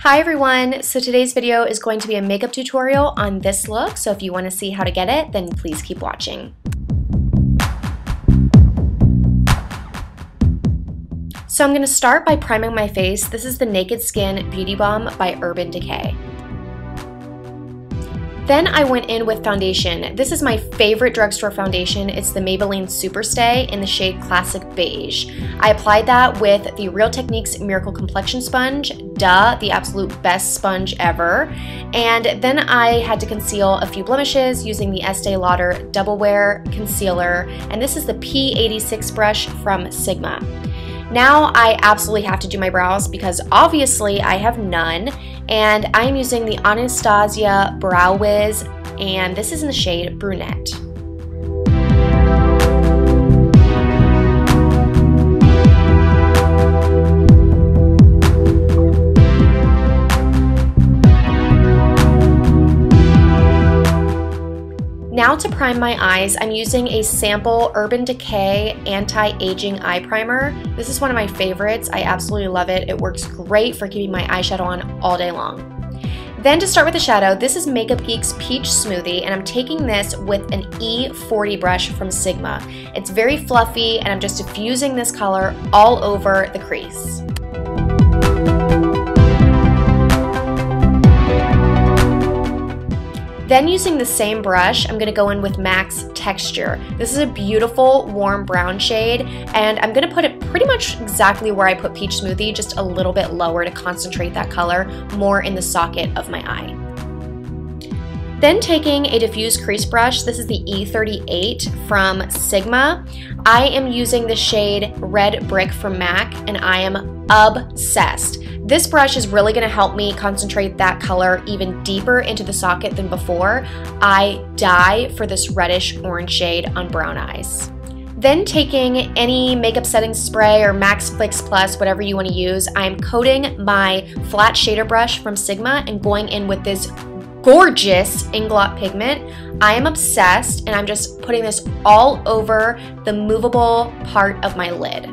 Hi everyone! So today's video is going to be a makeup tutorial on this look, so if you want to see how to get it, then please keep watching. So I'm going to start by priming my face. This is the Naked Skin Beauty Balm by Urban Decay. Then I went in with foundation. This is my favorite drugstore foundation. It's the Maybelline Superstay in the shade Classic Beige. I applied that with the Real Techniques Miracle Complexion Sponge, the absolute best sponge ever. And then I had to conceal a few blemishes using the Estee Lauder Double Wear Concealer, and this is the P86 brush from Sigma. Now I absolutely have to do my brows because obviously I have none, and I am using the Anastasia Brow Wiz, and this is in the shade Brunette. Now to prime my eyes, I'm using a sample Urban Decay Anti-Aging Eye Primer. This is one of my favorites. I absolutely love it. It works great for keeping my eyeshadow on all day long. Then to start with the shadow, this is Makeup Geek's Peach Smoothie, and I'm taking this with an E40 brush from Sigma. It's very fluffy, and I'm just diffusing this color all over the crease. Then using the same brush, I'm going to go in with Max Texture. This is a beautiful warm brown shade, and I'm going to put it pretty much exactly where I put Peach Smoothie, just a little bit lower to concentrate that color more in the socket of my eye. Then taking a diffused crease brush, this is the E38 from Sigma. I am using the shade Red Brick from MAC, and I am obsessed. This brush is really going to help me concentrate that color even deeper into the socket than before. I die for this reddish orange shade on brown eyes. Then taking any makeup setting spray or Max Fix Plus, whatever you want to use, I'm coating my flat shader brush from Sigma and going in with this gorgeous Inglot pigment. I am obsessed, and I'm just putting this all over the movable part of my lid.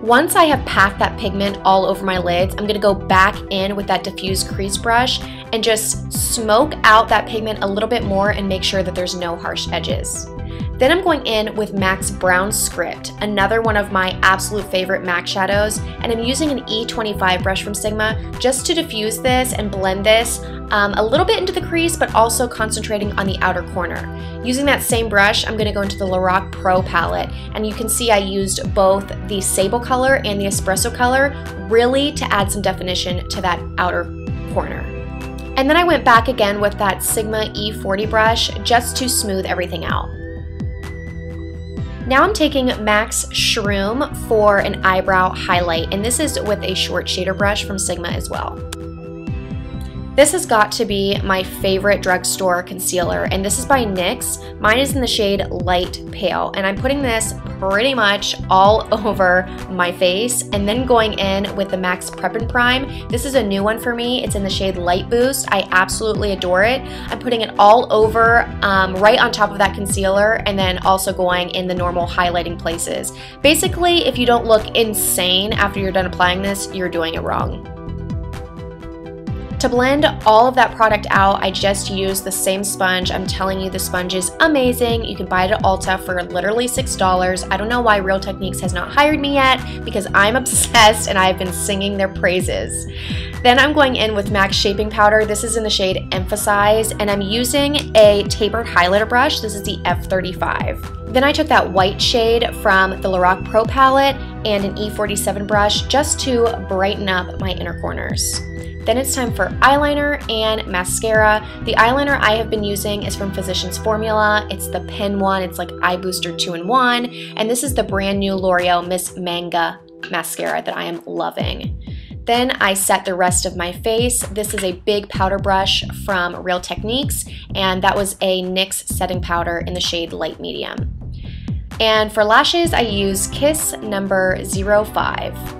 Once I have packed that pigment all over my lids, I'm going to go back in with that diffused crease brush and just smoke out that pigment a little bit more and make sure that there's no harsh edges. Then I'm going in with MAC's Brown Script, another one of my absolute favorite MAC shadows, and I'm using an E25 brush from Sigma just to diffuse this and blend this a little bit into the crease, but also concentrating on the outer corner. Using that same brush, I'm going to go into the Lorac Pro palette, and you can see I used both the Sable color and the Espresso color really to add some definition to that outer corner. And then I went back again with that Sigma E40 brush just to smooth everything out. Now I'm taking MAC's Shroom for an eyebrow highlight, and this is with a short shader brush from Sigma as well. This has got to be my favorite drugstore concealer, and this is by NYX. Mine is in the shade Light Pale, and I'm putting this pretty much all over my face and then going in with the MAC's Prep and Prime. This is a new one for me. It's in the shade Light Boost. I absolutely adore it. I'm putting it all over right on top of that concealer, and then also going in the normal highlighting places. Basically, if you don't look insane after you're done applying this, you're doing it wrong. To blend all of that product out, I just used the same sponge. I'm telling you, the sponge is amazing. You can buy it at Ulta for literally $6. I don't know why Real Techniques has not hired me yet because I'm obsessed and I've been singing their praises. Then I'm going in with MAC Shaping Powder. This is in the shade Emphasize, and I'm using a tapered highlighter brush. This is the F35. Then I took that white shade from the Lorac Pro palette and an E47 brush just to brighten up my inner corners. Then it's time for eyeliner and mascara. The eyeliner I have been using is from Physicians Formula. It's the pen one. It's like Eye Booster 2-in-1. And this is the brand new L'Oreal Miss Manga mascara that I am loving. Then I set the rest of my face. This is a big powder brush from Real Techniques, and that was a NYX setting powder in the shade Light Medium. And for lashes, I use Kiss number 05.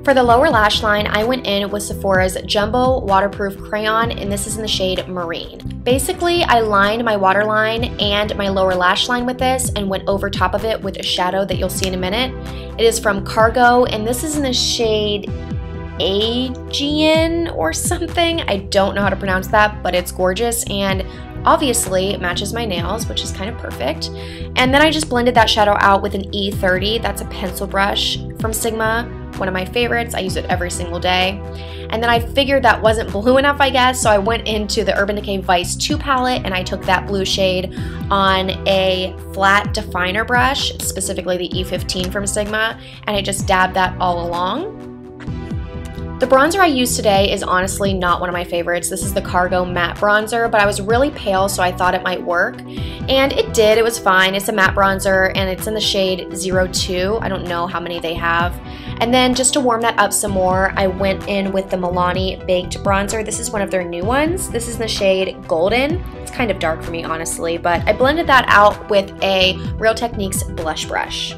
For the lower lash line, I went in with Sephora's Jumbo Waterproof Crayon, and this is in the shade Marine. Basically, I lined my waterline and my lower lash line with this and went over top of it with a shadow that you'll see in a minute. It is from Cargo, and this is in the shade Aegean or something. I don't know how to pronounce that, but it's gorgeous, and obviously it matches my nails, which is kind of perfect. And then I just blended that shadow out with an E30. That's a pencil brush from Sigma, one of my favorites. I use it every single day. And then I figured that wasn't blue enough, I guess, so I went into the Urban Decay Vice 2 palette and I took that blue shade on a flat definer brush, specifically the E15 from Sigma, and I just dabbed that all along. The bronzer I used today is honestly not one of my favorites. This is the Cargo Matte Bronzer, but I was really pale, so I thought it might work. And it did, it was fine. It's a matte bronzer, and it's in the shade 02. I don't know how many they have. And then just to warm that up some more, I went in with the Milani Baked Bronzer. This is one of their new ones. This is in the shade Golden. It's kind of dark for me, honestly, but I blended that out with a Real Techniques blush brush.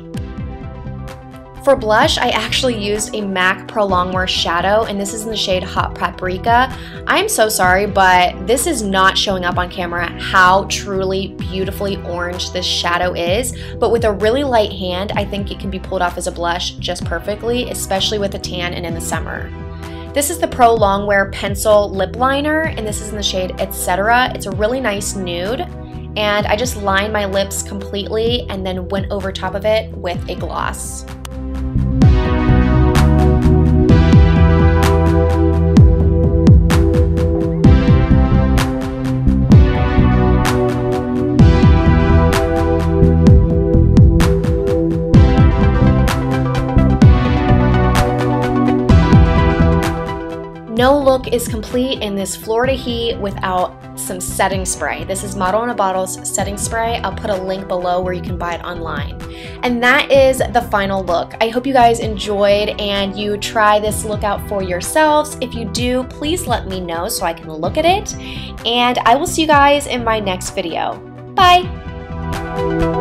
For blush, I actually used a MAC Pro Longwear shadow, and this is in the shade Hot Paprika. I'm so sorry, but this is not showing up on camera how truly beautifully orange this shadow is, but with a really light hand, I think it can be pulled off as a blush just perfectly, especially with a tan and in the summer. This is the Pro Longwear Pencil Lip Liner, and this is in the shade Etc. It's a really nice nude, and I just lined my lips completely and then went over top of it with a gloss. No look is complete in this Florida heat without some setting spray. This is Model in a Bottle's setting spray. I'll put a link below where you can buy it online. And that is the final look. I hope you guys enjoyed and you try this look out for yourselves. If you do, please let me know so I can look at it. And I will see you guys in my next video. Bye!